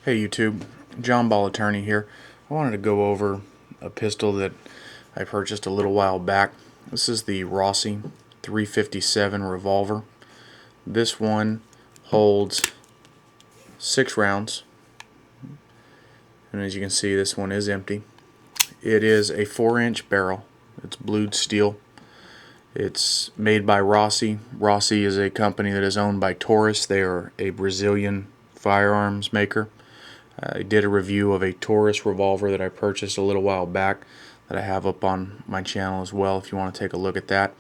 Hey YouTube, John Ball Attorney here. I wanted to go over a pistol that I purchased a little while back. This is the Rossi 357 Revolver. This one holds 6 rounds, and as you can see, this one is empty. It is a 4-inch barrel. It's blued steel. It's made by Rossi. Rossi is a company that is owned by Taurus. They are a Brazilian firearms maker. I did a review of a Taurus revolver that I purchased a little while back that I have up on my channel as well if you want to take a look at that.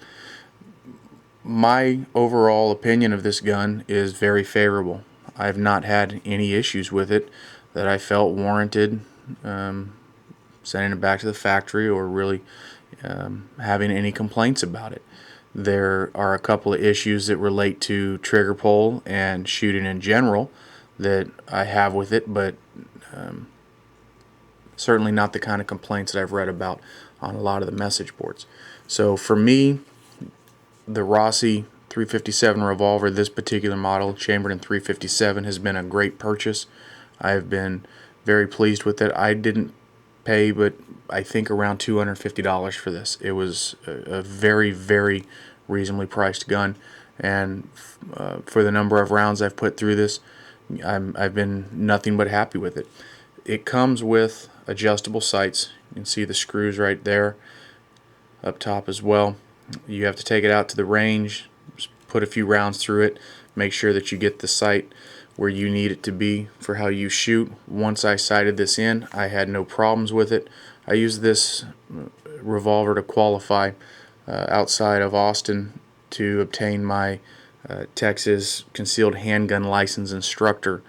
My overall opinion of this gun is very favorable. I have not had any issues with it that I felt warranted sending it back to the factory or really having any complaints about it. There are a couple of issues that relate to trigger pull and shooting in general that I have with it, but certainly not the kind of complaints that I've read about on a lot of the message boards. So for me, the Rossi 357 Revolver, this particular model, chambered in 357, has been a great purchase. I've been very pleased with it. I didn't pay, but I think around $250 for this. It was a very, very reasonably priced gun, and for the number of rounds I've put through this, I've been nothing but happy with it. It comes with adjustable sights. You can see the screws right there up top as well. You have to take it out to the range, put a few rounds through it, make sure that you get the sight where you need it to be for how you shoot. Once I sighted this in, I had no problems with it. I used this revolver to qualify outside of Austin to obtain my Texas concealed handgun license instructor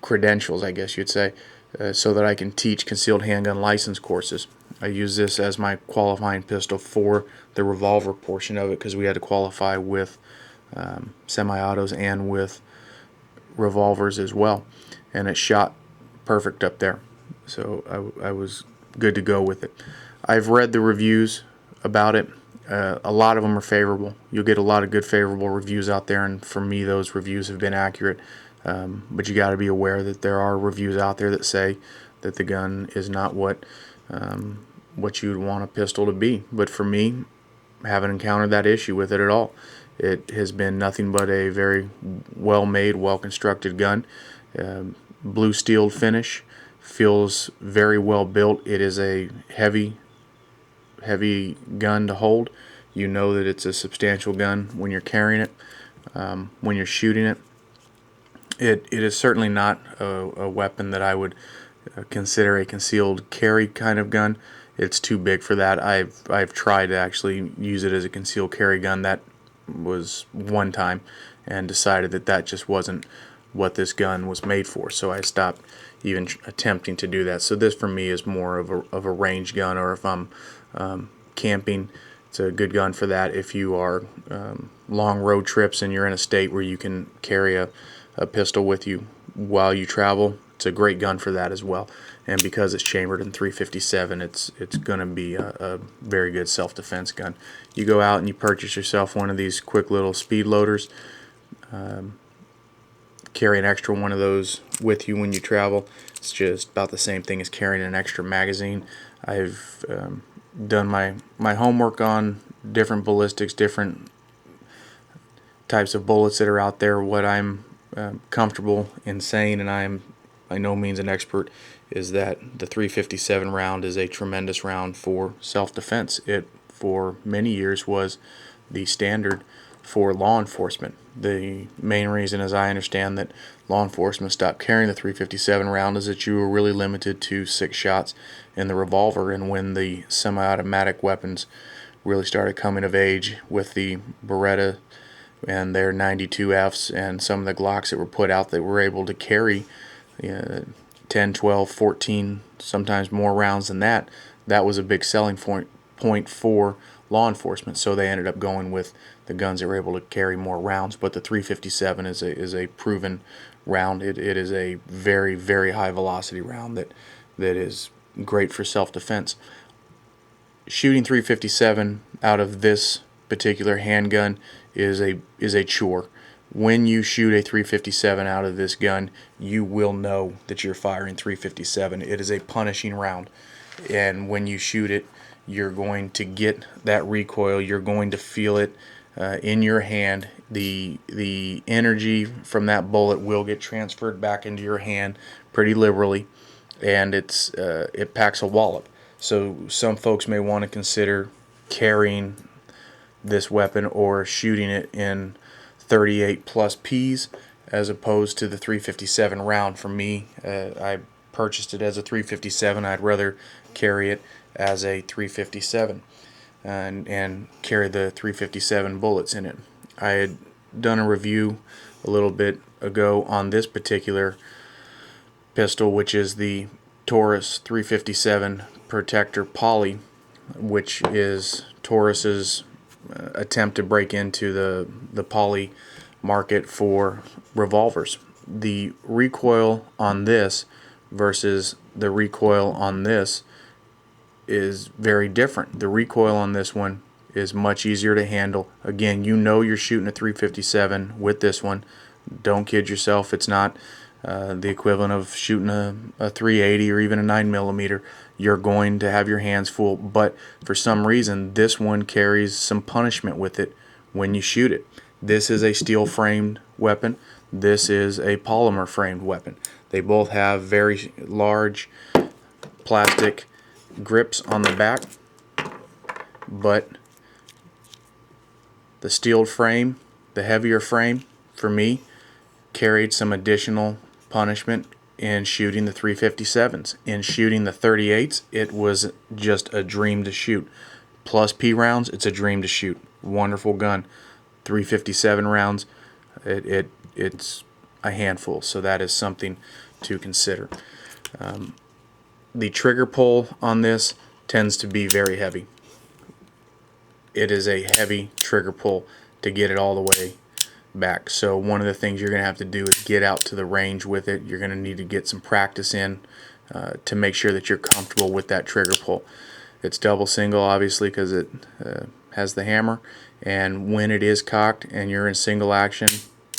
credentials, I guess you'd say, so that I can teach concealed handgun license courses. I use this as my qualifying pistol for the revolver portion of it because we had to qualify with semi-autos and with revolvers as well, and it shot perfect up there, so I was good to go with it. I've read the reviews about it. A lot of them are favorable. You'll get a lot of good favorable reviews out there, and for me those reviews have been accurate. But you got to be aware that there are reviews out there that say that the gun is not what you'd want a pistol to be. But for me, I haven't encountered that issue with it at all. It has been nothing but a very well-made, well-constructed gun. Blue steel finish, feels very well built. It is a heavy gun to hold. You know that it's a substantial gun when you're carrying it. When you're shooting it, it is certainly not a weapon that I would consider a concealed carry kind of gun. It's too big for that. I've tried to actually use it as a concealed carry gun. That was one time, and decided that just wasn't what this gun was made for, so I stopped even attempting to do that. So this for me is more of a range gun, or if I'm camping, it's a good gun for that. If you are long road trips and you're in a state where you can carry a pistol with you while you travel, it's a great gun for that as well. And because it's chambered in 357, it's going to be a very good self-defense gun. You go out and you purchase yourself one of these quick little speed loaders, carry an extra one of those with you when you travel. It's just about the same thing as carrying an extra magazine. I've done my homework on different ballistics, different types of bullets that are out there. What I'm comfortable in saying, and I'm by no means an expert, is that the 357 round is a tremendous round for self-defense. It, for many years, was the standard for law enforcement. The main reason, as I understand, that law enforcement stopped carrying the 357 round is that you were really limited to 6 shots in the revolver, and when the semi-automatic weapons really started coming of age with the Beretta and their 92Fs and some of the Glocks that were put out that were able to carry 10, 12, 14, sometimes more rounds than that, that was a big selling point for law enforcement. So they ended up going with the guns that were able to carry more rounds. But the 357 is a proven round. It is a very, very high velocity round that is great for self-defense. Shooting 357 out of this particular handgun is a chore. when you shoot a 357 out of this gun, you will know that you're firing 357. It is a punishing round, and when you shoot it, you're going to get that recoil. You're going to feel it in your hand. The energy from that bullet will get transferred back into your hand pretty liberally, and it packs a wallop. So some folks may want to consider carrying this weapon or shooting it in 38 plus Ps as opposed to the 357 round. For me, I purchased it as a 357. I'd rather carry it as a 357 and carry the 357 bullets in it. I had done a review a little bit ago on this particular pistol, which is the Taurus 357 Protector Poly, which is Taurus's attempt to break into the poly market for revolvers. The recoil on this versus the recoil on this is very different. The recoil on this one is much easier to handle. Again, you know you're shooting a 357 with this one. Don't kid yourself. It's not the equivalent of shooting a 380 or even a 9mm. You're going to have your hands full, but for some reason this one carries some punishment with it when you shoot it. This is a steel framed weapon. This is a polymer framed weapon. They both have very large plastic grips on the back, but the steel frame, the heavier frame, for me, carried some additional punishment in shooting the 357s. In shooting the 38s, it was just a dream to shoot. Plus P rounds, it's a dream to shoot. Wonderful gun. 357 rounds, it's a handful, so that is something to consider. The trigger pull on this tends to be very heavy. It is a heavy trigger pull to get it all the way back. So one of the things you're going to have to do is get out to the range with it. You're going to need to get some practice in to make sure that you're comfortable with that trigger pull. It's double single, obviously, because it has the hammer, and when it is cocked and you're in single action,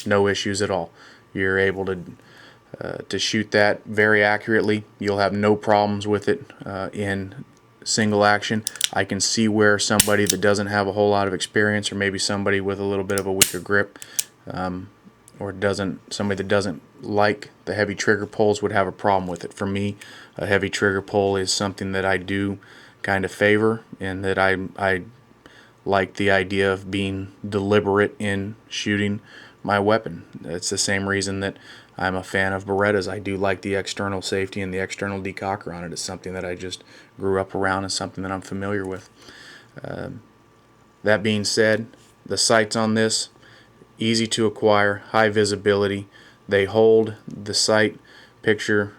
no issues at all. You're able to shoot that very accurately. You'll have no problems with it in single action. I can see where somebody that doesn't have a whole lot of experience, or maybe somebody with a little bit of a weaker grip, or somebody that doesn't like the heavy trigger pulls would have a problem with it. For me, a heavy trigger pull is something that I do kind of favor, and that I like the idea of being deliberate in shooting my weapon. It's the same reason that I'm a fan of Berettas. I do like the external safety and the external decocker on it. It's something that I just grew up around and something that I'm familiar with. That being said, the sights on this, easy to acquire, high visibility. They hold the sight picture,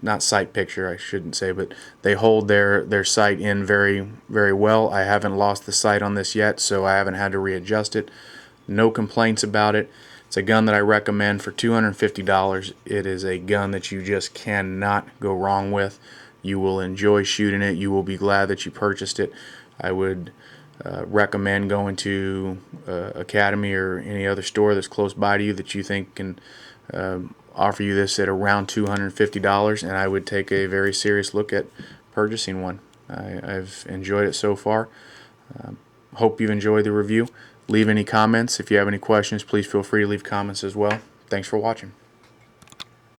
not sight picture I shouldn't say, but they hold their sight in very, very well. I haven't lost the sight on this yet, so I haven't had to readjust it. No complaints about it. It's a gun that I recommend for $250. It is a gun that you just cannot go wrong with. You will enjoy shooting it. You will be glad that you purchased it. I would recommend going to Academy or any other store that's close by to you that you think can offer you this at around $250, and I would take a very serious look at purchasing one. I've enjoyed it so far. Hope you've enjoyed the review. Leave any comments. If you have any questions, please feel free to leave comments as well. Thanks for watching.